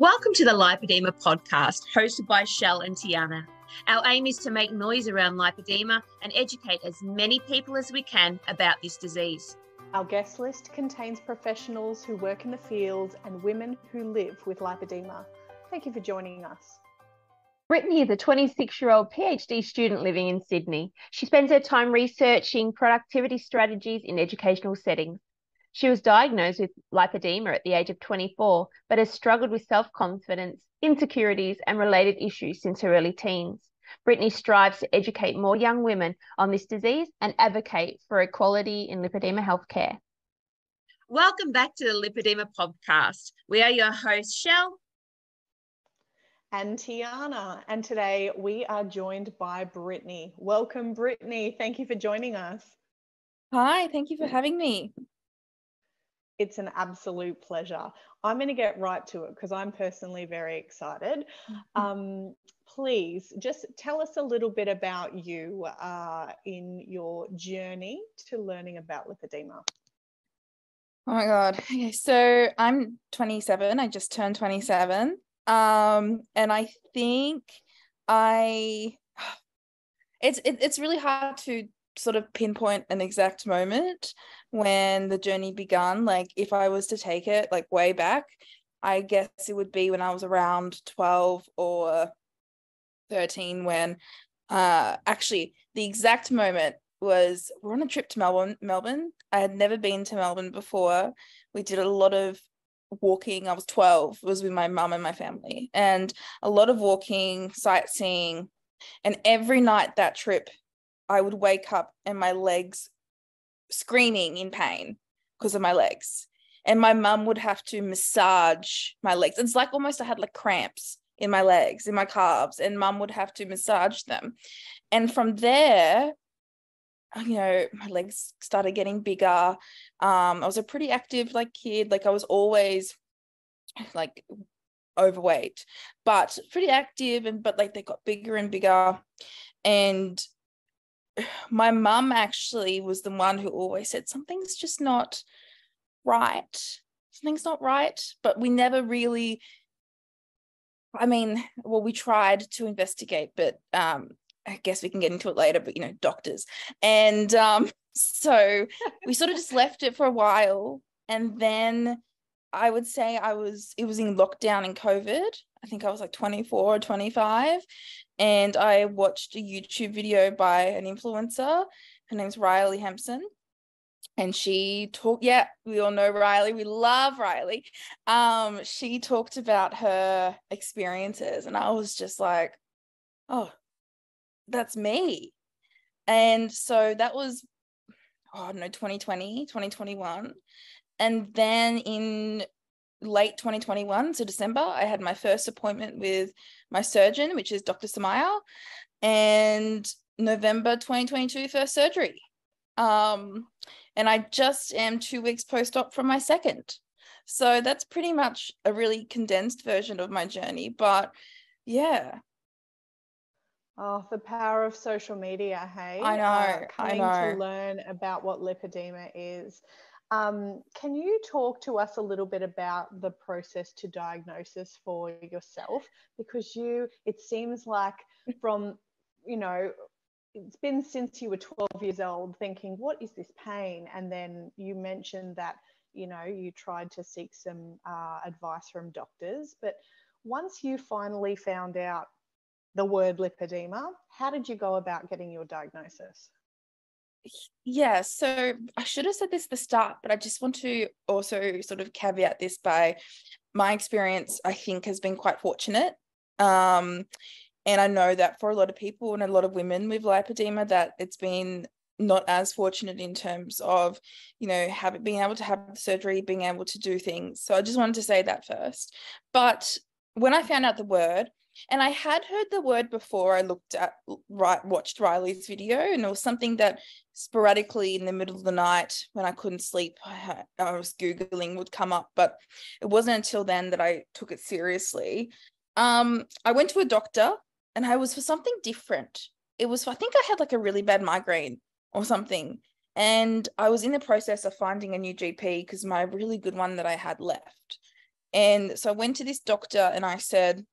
Welcome to the Lipoedema podcast, hosted by Shell and Tiana. Our aim is to make noise around lipedema and educate as many people as we can about this disease. Our guest list contains professionals who work in the field and women who live with lipedema. Thank you for joining us. Brittany is a 26-year-old PhD student living in Sydney. She spends her time researching productivity strategies in educational settings. She was diagnosed with lipedema at the age of 24, but has struggled with self-confidence, insecurities, and related issues since her early teens. Brittany strives to educate more young women on this disease and advocate for equality in lipedema healthcare. Welcome back to the Lipoedema podcast. We are your hosts, Shell and Tiana, and today we are joined by Brittany. Welcome, Brittany. Thank you for joining us. Hi, thank you for having me. It's an absolute pleasure. I'm going to get right to it because I'm personally very excited. Please just tell us a little bit about you in your journey to learning about lipedema. Oh my God. Okay, so I'm 27. I just turned 27. And I think it's really hard to sort of pinpoint an exact moment when the journey began. Like if I was to take it like way back, I guess it would be when I was around 12 or 13 when actually the exact moment was we're on a trip to Melbourne. I had never been to Melbourne before. We did a lot of walking. I was 12, it was with my mum and my family, and a lot of walking, sightseeing, and every night that trip I would wake up and my legs screaming in pain because of my legs. And my mum would have to massage my legs. It's like almost I had like cramps in my legs, in my calves, and mum would have to massage them. And from there, you know, my legs started getting bigger. I was a pretty active like kid. Like I was always like overweight, but pretty active, but like they got bigger and bigger. And my mum actually was the one who always said something's just not right. Something's not right. But we never really, we tried to investigate, but I guess we can get into it later, but, you know, doctors. And so we sort of just left it for a while. And then I would say it was in lockdown in COVID. I think I was like 24 or 25. And I watched a YouTube video by an influencer. Her name's Riley Hampson. And she talked, we all know Riley. We love Riley. She talked about her experiences. And I was just like, oh, that's me. And so that was, 2020, 2021. And then in late 2021, so December, I had my first appointment with my surgeon, which is Dr. Samaya, and November 2022, first surgery. And I just am 2 weeks post-op from my second. So that's pretty much a really condensed version of my journey, but yeah. Oh, the power of social media, hey? I know. Coming to learn about what lipedema is. Can you talk to us a little bit about the process to diagnosis for yourself? Because it seems like from, it's been since you were 12 years old thinking, what is this pain? And then you mentioned that, you tried to seek some advice from doctors. But once you finally found out the word lipedema, how did you go about getting your diagnosis? Yeah, so I should have said this at the start, but I just want to also sort of caveat this by my experience, I think, has been quite fortunate. And I know that for a lot of people and a lot of women with lipedema, that it's been not as fortunate in terms of, being able to have surgery, being able to do things. So I just wanted to say that first. But when I found out the word, and I had heard the word before I watched Riley's video, and it was something that sporadically in the middle of the night when I couldn't sleep, I was Googling, would come up, but it wasn't until then that I took it seriously. I went to a doctor and I was for something different. I think I had like a really bad migraine or something. And I was in the process of finding a new GP because my really good one that I had left. And so I went to this doctor and I said,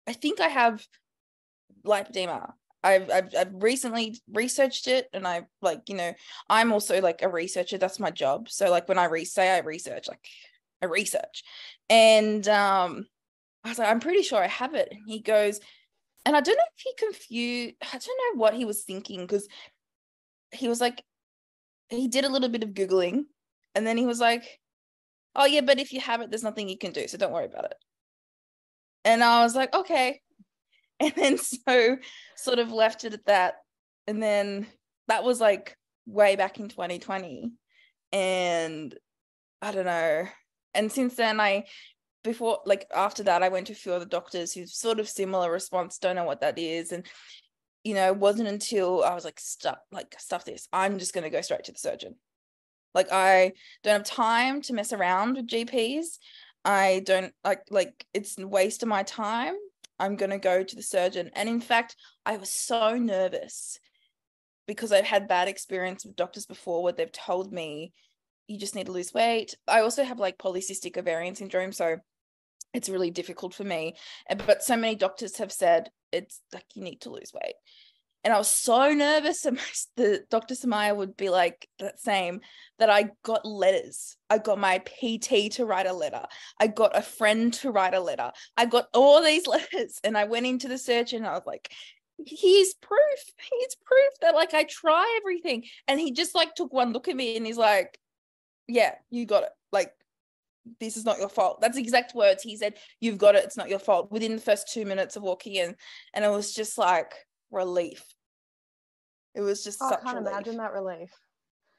I think I have lipedema. I've recently researched it, and I like, you know, I'm also like a researcher. That's my job. So like when I research, like I research. And I was like, I'm pretty sure I have it. And he goes, and I don't know if he confused, I don't know what he was thinking, because he was like, he did a little bit of Googling, and then he was like, oh yeah, but if you have it, there's nothing you can do, so don't worry about it. And I was like, okay. And then so sort of left it at that. And then that was like way back in 2020. And I don't know. And since then after that, I went to a few other doctors who sort of similar response, don't know what that is. And, you know, it wasn't until I was like, stuff this. I'm just going to go straight to the surgeon. Like, I don't have time to mess around with GPs. I don't like it's a waste of my time. I'm going to go to the surgeon. And in fact, I was so nervous because I've had bad experience with doctors before where they've told me you just need to lose weight. I also have like polycystic ovarian syndrome, so it's really difficult for me. But so many doctors have said it's like you need to lose weight. And I was so nervous. And the Dr. Samaya would be like that same, that I got letters. I got my PT to write a letter. I got a friend to write a letter. I got all these letters. And I went into the surgeon and I was like, here's proof. Here's proof that like I try everything. And he just like took one look at me and he's like, yeah, you got it. Like, this is not your fault. That's the exact words. He said, you've got it. It's not your fault. Within the first 2 minutes of walking in. And it was just like relief. It was just such I can't relief. imagine that relief.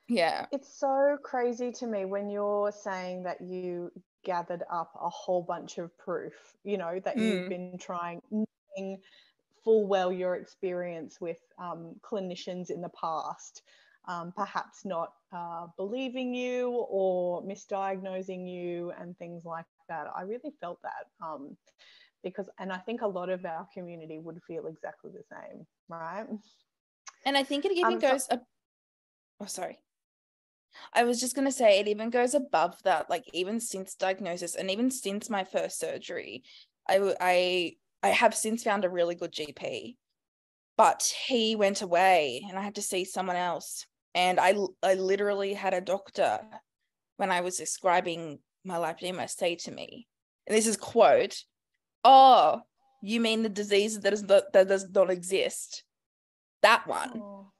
Yeah. It's so crazy to me when you're saying that you gathered up a whole bunch of proof, you know, that you've been trying, knowing full well your experience with clinicians in the past, perhaps not believing you or misdiagnosing you and things like that. I really felt that and I think a lot of our community would feel exactly the same, right? And I think it even goes sorry. I was just going to say it even goes above that, like even since diagnosis and even since my first surgery, I have since found a really good GP, but he went away and I had to see someone else. And I literally had a doctor, when I was describing my lipedema, say to me, and this is quote, oh, you mean the disease that does not exist? That one. Oh,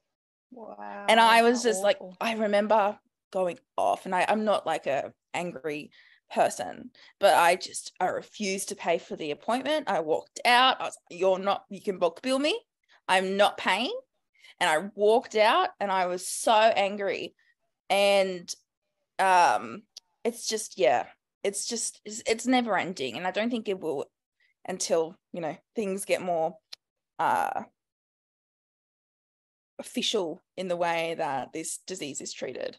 wow. And I was just awful. like, I remember going off, and I'm not like a angry person, but I refused to pay for the appointment. I walked out. I was like, you can book bill me. I'm not paying. And I walked out and I was so angry. And it's never ending. And I don't think it will until, you know, things get more official in the way that this disease is treated.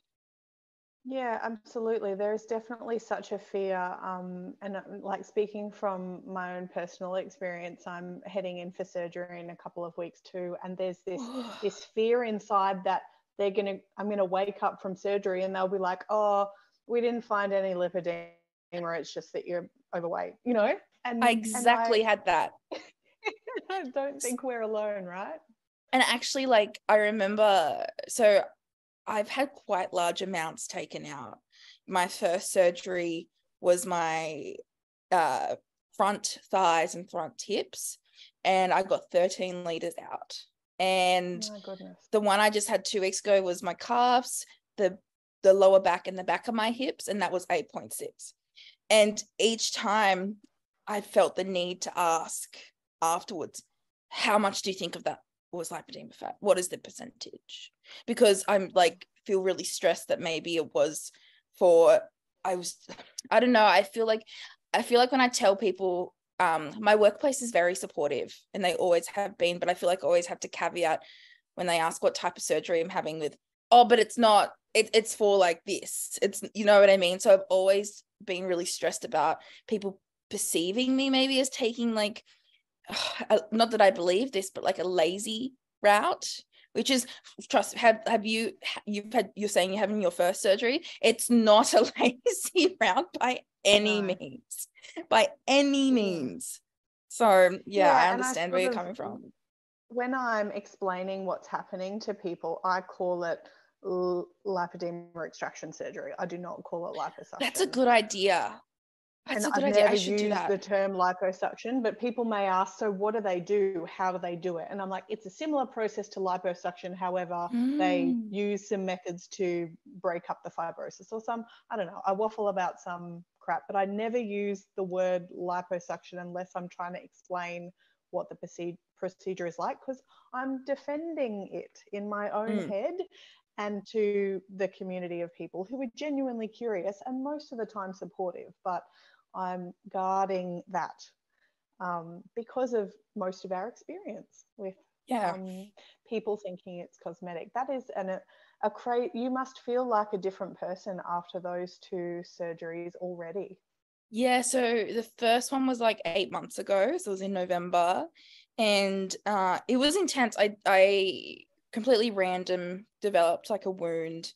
Yeah, absolutely. There is definitely such a fear. And like speaking from my own personal experience, I'm heading in for surgery in a couple of weeks too. And there's this fear inside that I'm going to wake up from surgery and they'll be like, oh, we didn't find any lipedema. It's just that you're overweight, you know? And I exactly had that. I don't think we're alone, right? And actually, like, I remember, so I've had quite large amounts taken out. My first surgery was my front thighs and front hips, and I got 13 liters out. And my goodness. The one I just had 2 weeks ago was my calves, the lower back and the back of my hips, and that was 8.6. And each time I felt the need to ask afterwards, how much do you think of that was lipedema fat? What is the percentage? Because I'm like, feel really stressed that maybe it was I don't know. I feel like when I tell people, my workplace is very supportive and they always have been, but I feel like I always have to caveat when they ask what type of surgery I'm having with, oh, but it's not, it's for like this. It's, you know what I mean? So I've always been really stressed about people perceiving me maybe as taking like, not that I believe this, but like a lazy route which is, trust, you're saying you're having your first surgery. It's not a lazy route by any means, So yeah, I understand where you're coming from. When I'm explaining what's happening to people, I call it lipedema extraction surgery. I do not call it liposuction. That's a good idea. I've never used the term liposuction, but people may ask, so what do they do? How do they do it? And I'm like, it's a similar process to liposuction. However, they use some methods to break up the fibrosis or some, I don't know, I waffle about some crap, but I never use the word liposuction unless I'm trying to explain what the procedure is like, because I'm defending it in my own head and to the community of people who are genuinely curious and most of the time supportive, but I'm guarding that because of most of our experience with people thinking it's cosmetic. That is you must feel like a different person after those 2 surgeries already. Yeah, so the first one was like 8 months ago, so it was in November, and it was intense. I completely random developed like a wound,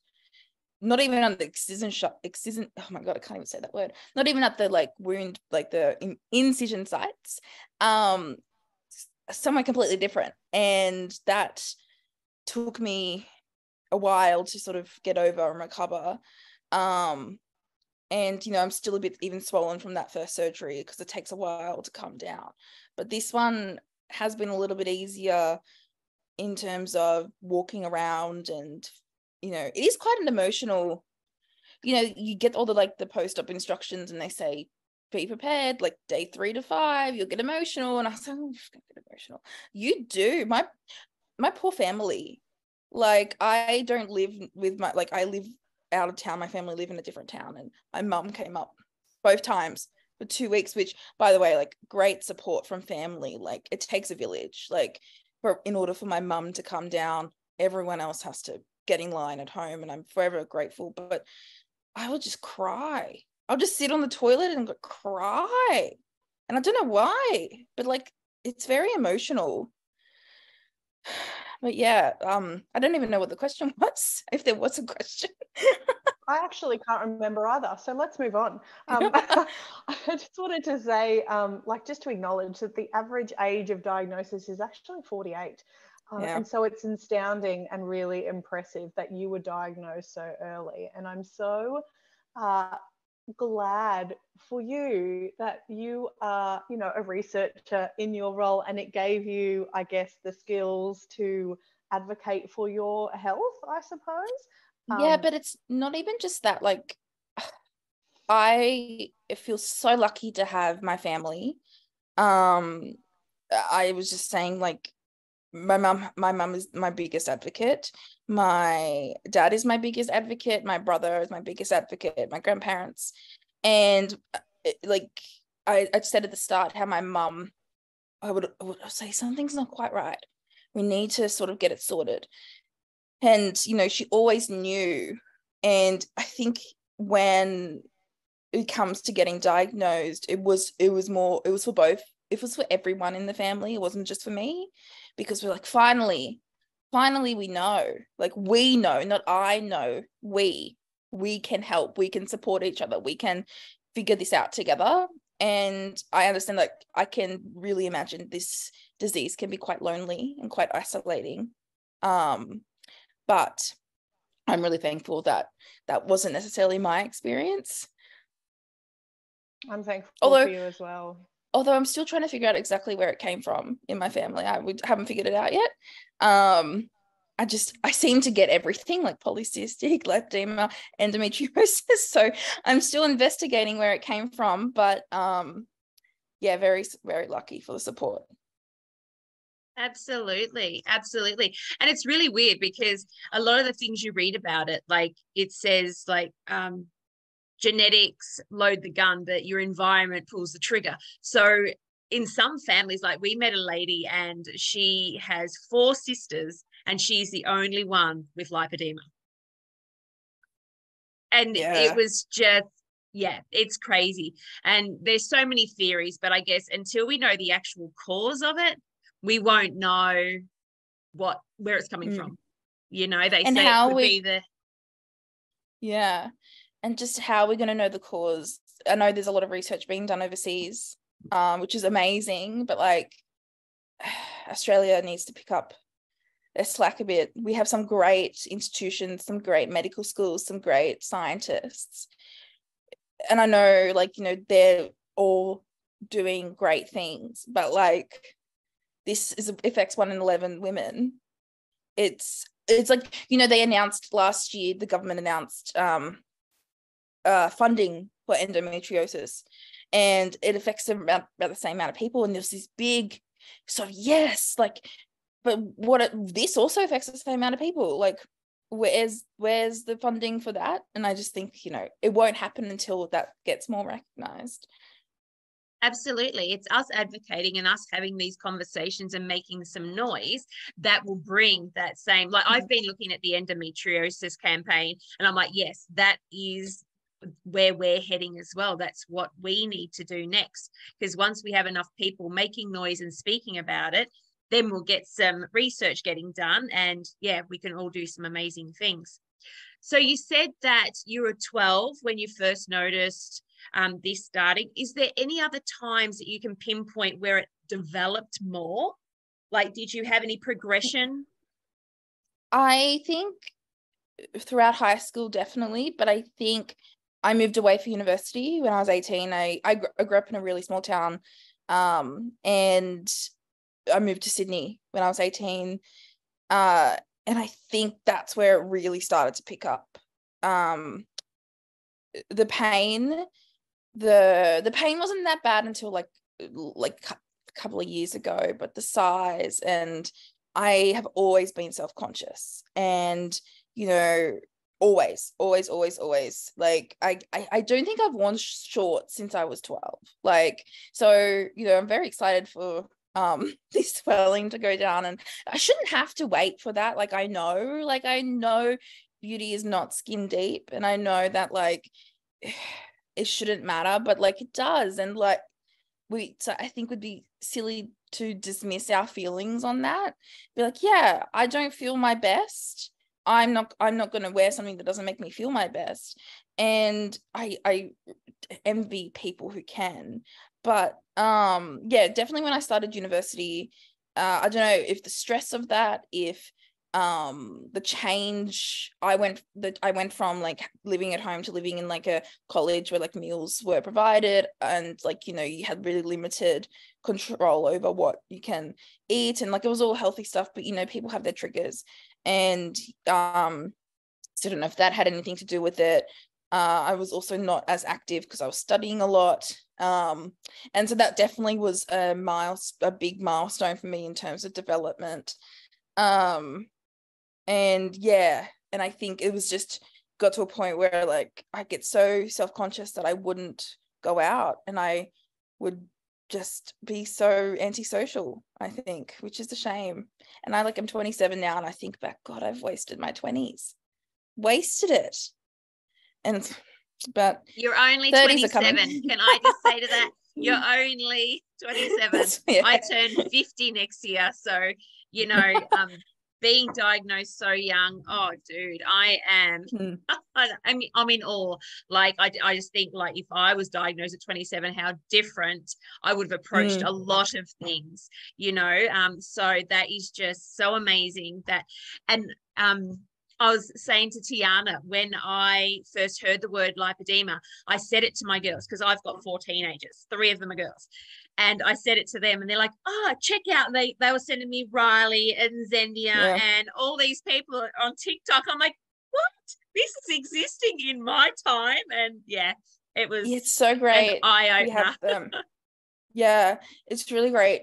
not even on the excision, oh my god, I can't even say that word, not even at the like wound, like the incision sites, somewhere completely different, and that took me a while to sort of get over and recover. And, I'm still a bit even swollen from that first surgery because it takes a while to come down. But this one has been a little bit easier in terms of walking around, and, it is quite an emotional, you get all the like the post-op instructions and they say, be prepared, like day 3 to 5, you'll get emotional. And I was like, oh, I'm just gonna get emotional. You do. My poor family. Like, I don't live with I live out of town. My family live in a different town, and my mum came up both times for 2 weeks, which, by the way, like, great support from family. Like, it takes a village. Like, in order for my mum to come down, everyone else has to get in line at home, and I'm forever grateful. But I would just cry. I'll just sit on the toilet and cry, and I don't know why, but like, it's very emotional. But yeah, I don't even know what the question was, if there was a question. I actually can't remember either. So let's move on. I just wanted to say, just to acknowledge that the average age of diagnosis is actually 48. And so it's astounding and really impressive that you were diagnosed so early. And I'm so glad for you that you are, a researcher in your role, and it gave you, I guess, the skills to advocate for your health, I suppose. Yeah, but it's not even just that. Like, I feel so lucky to have my family. I was just saying, like, my mum is my biggest advocate. My dad is my biggest advocate. My brother is my biggest advocate. My grandparents. And like I said at the start, how my mum, I would say something's not quite right. We need to sort of get it sorted. And, she always knew. And I think when it comes to getting diagnosed, it was for both. It was for everyone in the family. It wasn't just for me, because we're like, finally we know. Like, we know, not I know. We can help. We can support each other. We can figure this out together. And I understand, like, I can really imagine this disease can be quite lonely and quite isolating. But I'm really thankful that wasn't necessarily my experience. I'm thankful for you as well. Although I'm still trying to figure out exactly where it came from in my family. We haven't figured it out yet. I seem to get everything, like polycystic, lipedema, endometriosis. So I'm still investigating where it came from. But yeah, very, very lucky for the support. Absolutely. And it's really weird because a lot of the things you read about it, like it says like genetics load the gun, but your environment pulls the trigger. So in some families, like we met a lady and she has 4 sisters and she's the only one with lipedema. And it was just, it's crazy. And there's so many theories, but I guess until we know the actual cause of it, we won't know where it's coming from. You know, they and say how it could be the and just how we're going to know the cause. I know there's a lot of research being done overseas, which is amazing, but like Australia needs to pick up their slack a bit. We have some great institutions, some great medical schools, some great scientists, and I know, like, you know, they're all doing great things, but like this affects 1 in 11 women. It's like, you know, they announced last year, the government announced funding for endometriosis, and it affects about the same amount of people, and there's this big sort of yes, like, but this also affects the same amount of people, like where's the funding for that? And I just think, you know, it won't happen until that gets more recognized. Absolutely. It's us advocating and us having these conversations and making some noise that will bring that same, like I've been looking at the endometriosis campaign and I'm like, yes, that is where we're heading as well. That's what we need to do next, because once we have enough people making noise and speaking about it, then we'll get some research getting done, and yeah, we can all do some amazing things. So you said that you were 12 when you first noticed this starting. Is there any other times that you can pinpoint where it developed more? Like, did you have any progression? I think throughout high school, definitely, but I think I moved away for university when I was 18. I grew up in a really small town, and I moved to Sydney when I was 18, and I think that's where it really started to pick up. The pain wasn't that bad until like a couple of years ago, but the size, and I have always been self-conscious, and you know, always like I don't think I've worn shorts since I was 12, like, so you know, I'm very excited for this swelling to go down, and I shouldn't have to wait for that. Like I know beauty is not skin deep, and I know that like it shouldn't matter, but like it does, and like so I think would be silly to dismiss our feelings on that. Be like, yeah, I don't feel my best, I'm not going to wear something that doesn't make me feel my best. And I envy people who can. But yeah, definitely when I started university, I don't know if the stress of that, if the change, I went from like living at home to living in like a college where like meals were provided, and like, you know, you had really limited control over what you can eat, and like it was all healthy stuff, but you know, people have their triggers, and so I don't know if that had anything to do with it. I was also not as active because I was studying a lot, and so that definitely was a big milestone for me in terms of development. And yeah, and I think it was just got to a point where like I get so self-conscious that I wouldn't go out, and I would just be so antisocial, I think, which is a shame. And I'm 27 now, and I think back, God, I've wasted my 20s, wasted it. And but you're only 27. Can I just say to that, you're only 27. Yeah. I turn 50 next year, so you know, being diagnosed so young, oh dude, I am I'm in awe. Like I just think, like, if I was diagnosed at 27, how different I would have approached a lot of things, you know. So that is just so amazing. That, and I was saying to Tiana, when I first heard the word lipedema, I said it to my girls, because I've got 4 teenagers, 3 of them are girls. And I said it to them, and they're like, oh, check out. And they were sending me Riley and Zendia and all these people on TikTok. I'm like, what? This is existing in my time. And yeah, it was it's so great. An eye-opener. Yeah, it's really great.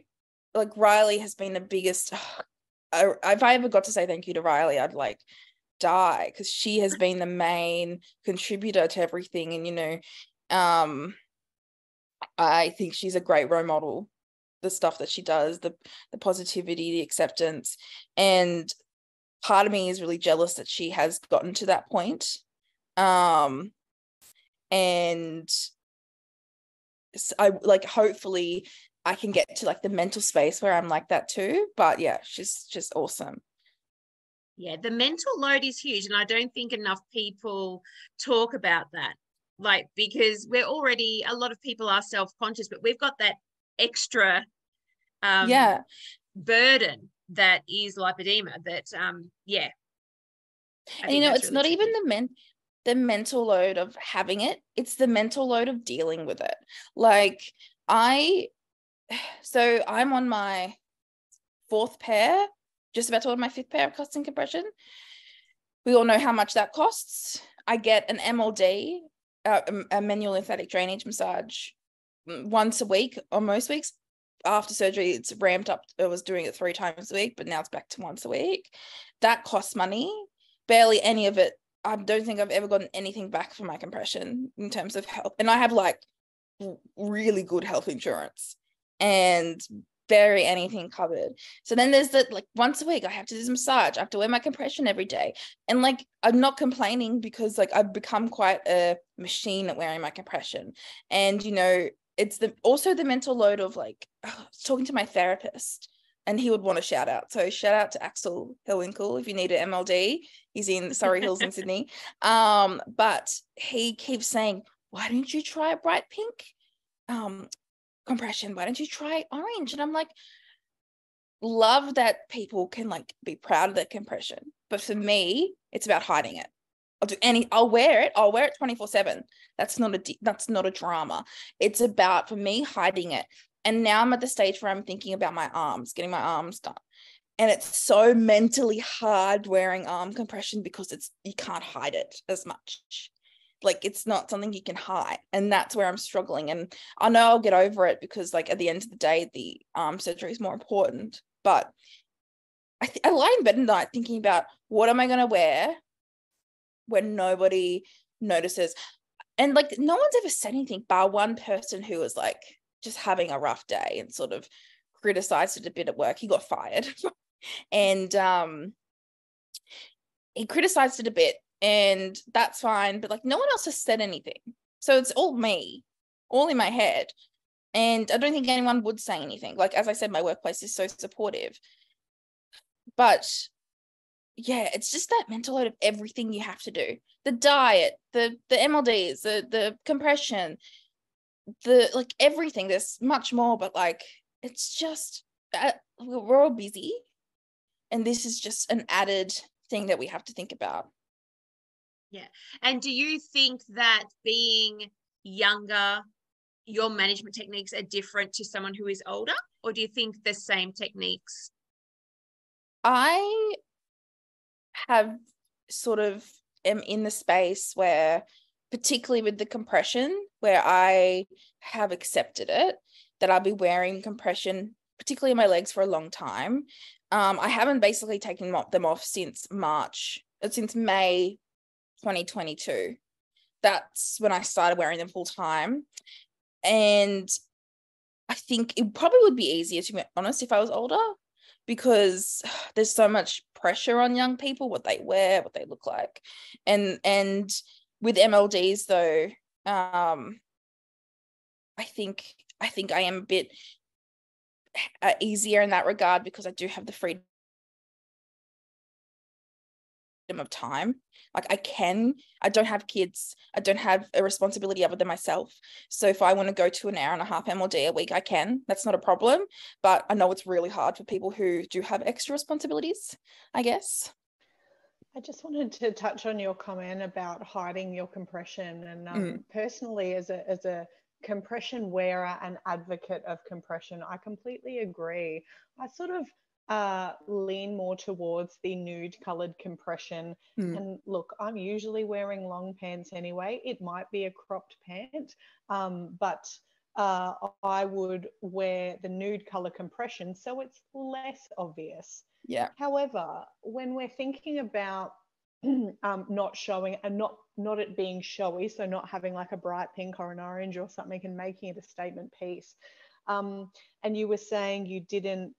Like Riley has been the biggest. If I ever got to say thank you to Riley, I'd like die, because she has been the main contributor to everything. And you know, I think she's a great role model, the stuff that she does, the positivity, the acceptance. And part of me is really jealous that she has gotten to that point. And I like, hopefully I can get to like the mental space where I'm like that too. But yeah, she's just awesome. Yeah, the mental load is huge, and I don't think enough people talk about that. Like, because we're already, a lot of people are self-conscious, but we've got that extra burden that is lipedema that and you know, it's really not tricky. Even the mental load of having it, it's the mental load of dealing with it. Like so I'm on my 4th pair, just about to order my 5th pair of custom compression. We all know how much that costs. I get an MLD, a manual lymphatic drainage massage, once a week or most weeks. After surgery, it's ramped up. I was doing it 3 times a week, but now it's back to once a week. That costs money. Barely any of it. I don't think I've ever gotten anything back from my compression in terms of health. And I have like really good health insurance and barely anything covered. So then there's that, like, once a week I have to do this massage. I have to wear my compression every day. And like, I'm not complaining because like I've become quite a machine at wearing my compression. And, you know, it's also the mental load of like talking to my therapist, and he would want a shout out. So shout out to Axel Hillwinkle if you need an MLD. He's in Surrey Hills in Sydney. But he keeps saying, why don't you try a bright pink compression? Why don't you try orange? And I'm like, love that people can like be proud of their compression. But for me, it's about hiding it. I'll wear it 24/7. That's not a drama. It's about, for me, hiding it. And now I'm at the stage where I'm thinking about my arms, getting my arms done. And it's so mentally hard wearing arm compression because you can't hide it as much. Like, it's not something you can hide. And that's where I'm struggling. And I know I'll get over it because like at the end of the day, the arm surgery is more important. But I lie in bed at night thinking about, what am I going to wear when nobody notices? And like, no one's ever said anything bar one person who was like just having a rough day and sort of criticized it a bit at work. He got fired. And he criticized it a bit, and that's fine, but like no one else has said anything. So it's all me, all in my head. And I don't think anyone would say anything. Like, as I said, my workplace is so supportive. But yeah, it's just that mental load of everything you have to do. The diet, the MLDs, the compression, the like everything. There's much more, but like it's just we're all busy, and this is just an added thing that we have to think about. Yeah. And do you think that being younger, your management techniques are different to someone who is older, or do you think the same techniques? I have sort of am in the space where, particularly with the compression, where I have accepted it, that I'll be wearing compression, particularly in my legs, for a long time. I haven't basically taken them off since May 2022. That's when I started wearing them full time. And I think it probably would be easier, to be honest, if I was older, because there's so much pressure on young people, what they wear, what they look like. And with MLDs though, I think I am a bit easier in that regard, because I do have the freedom of time. Like, I don't have kids, I don't have a responsibility other than myself. So if I want to go to an hour and a half MLD a week, I can. That's not a problem. But I know it's really hard for people who do have extra responsibilities, I guess. I just wanted to touch on your comment about hiding your compression. And personally, as a compression wearer and advocate of compression, I completely agree. I sort of lean more towards the nude colored compression. And look, I'm usually wearing long pants anyway. It might be a cropped pant, but I would wear the nude color compression so it's less obvious. Yeah. However, when we're thinking about not showing and not it being showy, so not having like a bright pink or an orange or something and making it a statement piece, and you were saying you didn't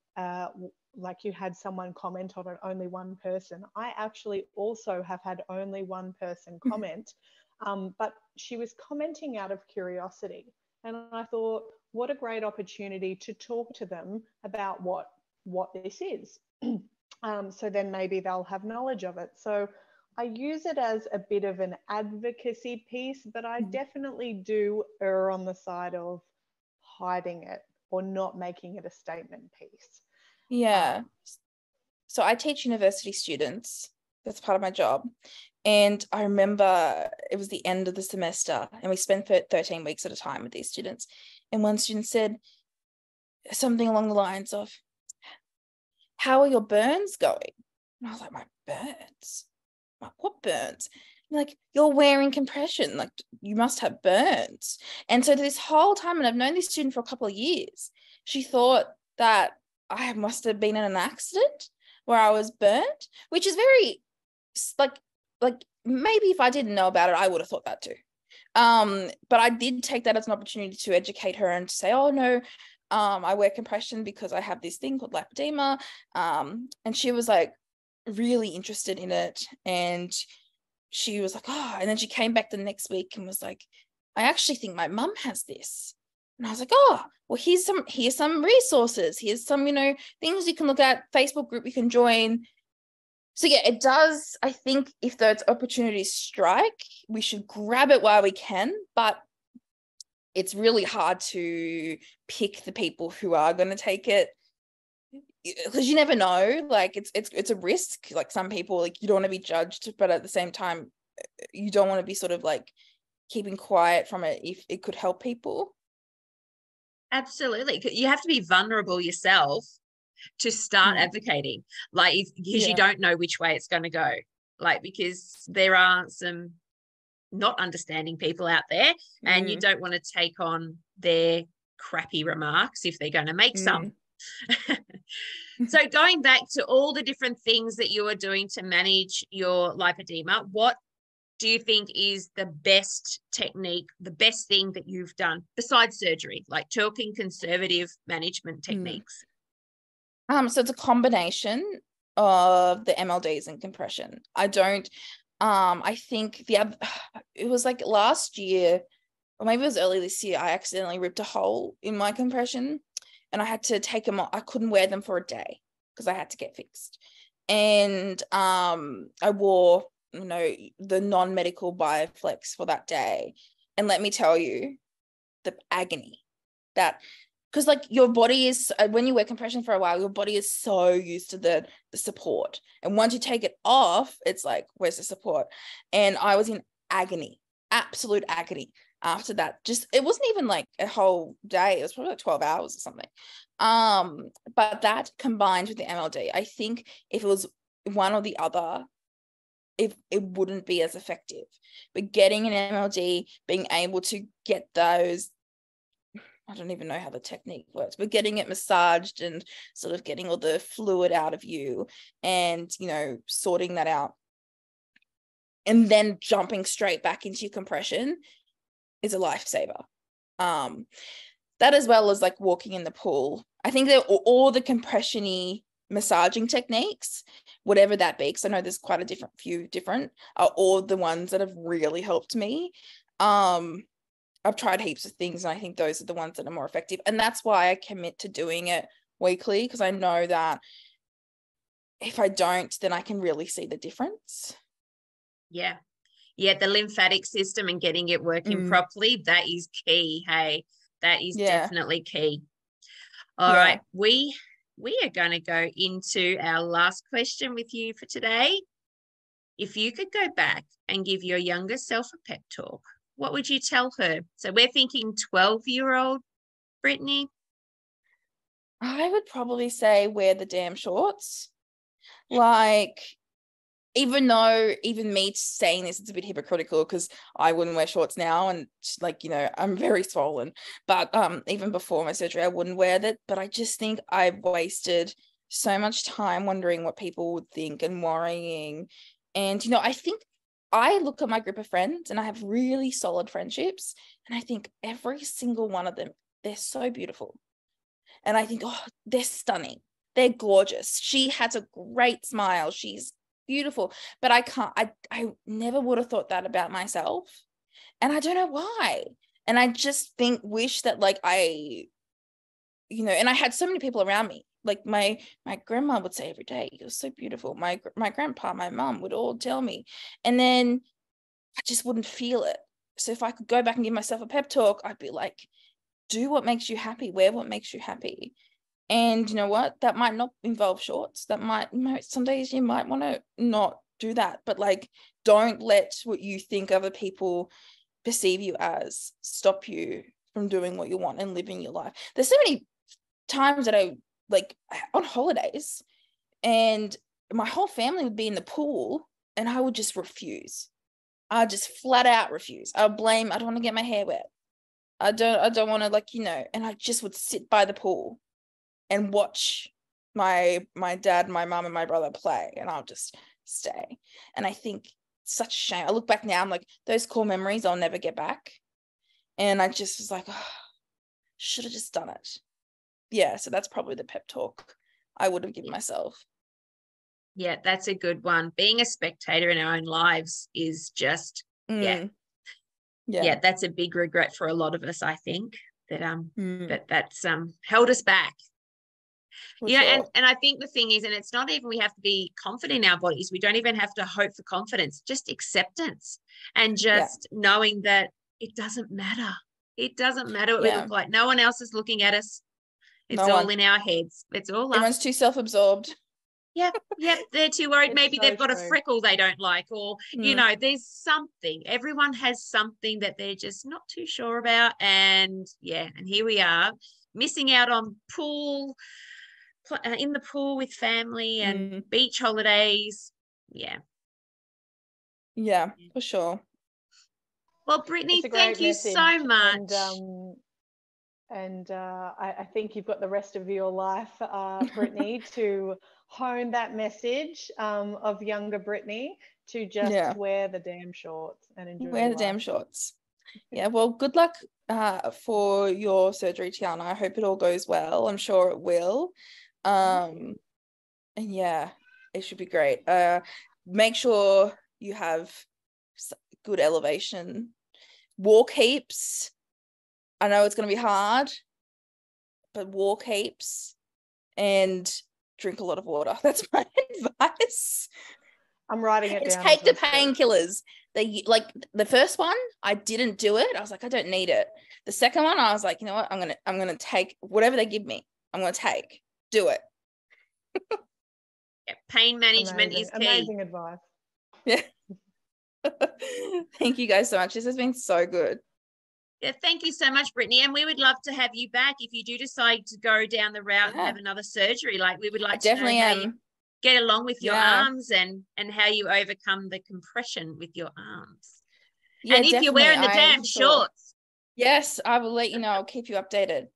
like you had someone comment on it, only one person. I actually also have had only one person comment, but she was commenting out of curiosity. And I thought, what a great opportunity to talk to them about what this is. So then maybe they'll have knowledge of it. So I use it as a bit of an advocacy piece, but I definitely do err on the side of hiding it or not making it a statement piece. Yeah. So I teach university students. That's part of my job. And I remember it was the end of the semester and we spent 13 weeks at a time with these students. And one student said something along the lines of, how are your burns going? And I was like, my burns? What burns? And like, you're wearing compression. Like, you must have burns. And so this whole time, and I've known this student for a couple of years, she thought that I must have been in an accident where I was burnt, which is very, like maybe if I didn't know about it, I would have thought that too. But I did take that as an opportunity to educate her and to say, oh no, I wear compression because I have this thing called lipedema. And she was like really interested in it. And she was like, oh, and then she came back the next week and was like, I actually think my mum has this. And I was like, oh, well, here's some resources. Here's some, things you can look at, Facebook group you can join. So yeah, it does. I think if those opportunities strike, we should grab it while we can, but it's really hard to pick the people who are going to take it because you never know. Like it's a risk. Like some people, like you don't want to be judged, but at the same time, you don't want to be sort of like keeping quiet from it if it could help people. Absolutely. You have to be vulnerable yourself to start advocating, like because you don't know which way it's going to go, like because there are some not understanding people out there and you don't want to take on their crappy remarks if they're going to make some. So going back to all the different things that you are doing to manage your lipedema, what do you think is the best technique, the best thing that you've done besides surgery, like talking conservative management techniques? So it's a combination of the MLDs and compression. I think it was like last year, or maybe it was early this year, I accidentally ripped a hole in my compression and I had to take them off. I couldn't wear them for a day because I had to get fixed. And I wore, the non-medical Bioflex for that day. And let me tell you, the agony that, because like your body is, when you wear compression for a while, your body is so used to the support. And once you take it off, it's like, where's the support? And I was in agony, absolute agony after that. It wasn't even like a whole day. It was probably like 12 hours or something. But that combined with the MLD, I think if it was one or the other, it wouldn't be as effective. But getting an MLD, being able to get those, I don't even know how the technique works, but getting it massaged and sort of getting all the fluid out of you and, sorting that out and then jumping straight back into your compression is a lifesaver. That as well as like walking in the pool. I think that all the compression-y massaging techniques, whatever that be, because I know there's quite a few different, are all the ones that have really helped me. I've tried heaps of things and I think those are the ones that are more effective. And that's why I commit to doing it weekly, because I know that if I don't, then I can really see the difference. Yeah. Yeah. The lymphatic system and getting it working properly, that is key. Hey, that is definitely key. All right. We are going to go into our last question with you for today. If you could go back and give your younger self a pep talk, what would you tell her? So we're thinking 12-year-old Brittany. I would probably say wear the damn shorts. Like, even though even me saying this, it's a bit hypocritical because I wouldn't wear shorts now and like, I'm very swollen. But even before my surgery, I wouldn't wear that. But I just think I've wasted so much time wondering what people would think and worrying. And, I think I look at my group of friends and I have really solid friendships. And I think every single one of them, they're so beautiful. And I think, oh, they're stunning. They're gorgeous. She has a great smile. She's beautiful. But I never would have thought that about myself. And I don't know why. And I just wish that like I, and I had so many people around me. Like my grandma would say every day, "You're so beautiful." My grandpa, my mum would all tell me. And then I just wouldn't feel it. So if I could go back and give myself a pep talk, I'd be like, do what makes you happy, wear what makes you happy. And you know what? That might not involve shorts. That might, some days you might want to not do that. But like, don't let what you think other people perceive you as stop you from doing what you want and living your life. There's so many times that I like on holidays and my whole family would be in the pool and I would just refuse. I just flat out refuse. I don't want to get my hair wet. I don't want to like, and I just would sit by the pool and watch my dad, my mum and my brother play, and I'll just stay. And I think it's such a shame. I look back now, I'm like, those core memories I'll never get back. And I just was like, oh, should have just done it. Yeah, so that's probably the pep talk I would have given myself. Yeah, that's a good one. Being a spectator in our own lives is just, yeah, that's a big regret for a lot of us, I think, that that's held us back. And I think the thing is, and it's not even we have to be confident in our bodies. We don't even have to hope for confidence, just acceptance and just knowing that it doesn't matter. It doesn't matter what we look like. No one else is looking at us. It's all in our heads. It's all everyone's too self-absorbed. Yep. They're too worried. Maybe they've got a freckle they don't like, or there's something. Everyone has something that they're just not too sure about. And here we are missing out on in the pool with family and beach holidays. Yeah, for sure. Well, Brittany, thank you so much. And I think you've got the rest of your life, Brittany, to hone that message of younger Brittany to just wear the damn shorts and enjoy wear the damn shorts. Yeah, well, good luck for your surgery, Tiana. I hope it all goes well. I'm sure it will. And it should be great. Make sure you have good elevation. Walk heaps. I know it's going to be hard, but walk heaps and drink a lot of water. That's my advice. I'm writing it down. Take the painkillers. The first one, I didn't do it. I was like, I don't need it. The second one, I was like, you know what? I'm gonna take whatever they give me. I'm gonna take. Do it. Pain management is key. Amazing advice. Yeah. Thank you guys so much. This has been so good. Yeah, thank you so much, Brittany. And we would love to have you back if you do decide to go down the route and have another surgery. Like, we would like to know how you get along with your arms and how you overcome the compression with your arms. Yeah, and if you're wearing the damn shorts. Yes, I will let you know. I'll keep you updated.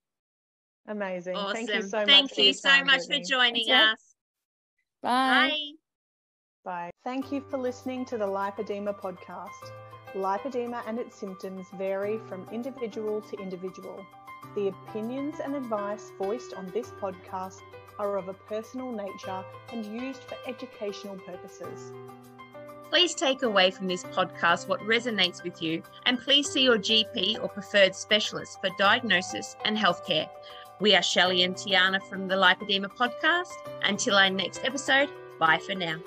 Amazing. Awesome. Thank you so much. Thank you so much for joining us. Bye. Bye. Thank you for listening to the Lipoedema podcast. Lipoedema and its symptoms vary from individual to individual. The opinions and advice voiced on this podcast are of a personal nature and used for educational purposes. Please take away from this podcast what resonates with you, and please see your GP or preferred specialist for diagnosis and healthcare. We are Shelley and Tiana from the Lipoedema podcast. Until our next episode, bye for now.